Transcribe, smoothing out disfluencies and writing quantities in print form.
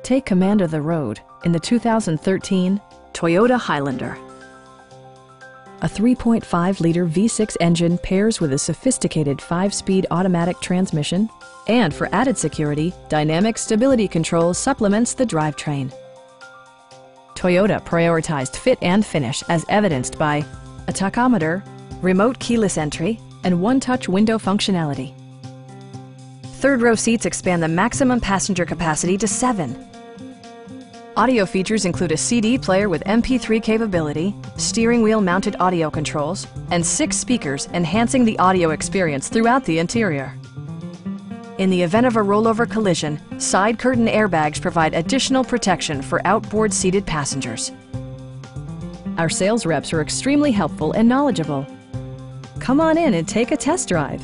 Take command of the road in the 2013 Toyota Highlander. A 3.5-liter V6 engine pairs with a sophisticated 5-speed automatic transmission, and for added security, dynamic stability control supplements the drivetrain. Toyota prioritized fit and finish as evidenced by a tachometer, remote keyless entry, and one-touch window functionality. Third-row seats expand the maximum passenger capacity to 7. Audio features include a CD player with MP3 capability, steering wheel mounted audio controls, and 6 speakers enhancing the audio experience throughout the interior. In the event of a rollover collision, side curtain airbags provide additional protection for outboard seated passengers. Our sales reps are extremely helpful and knowledgeable. Come on in and take a test drive.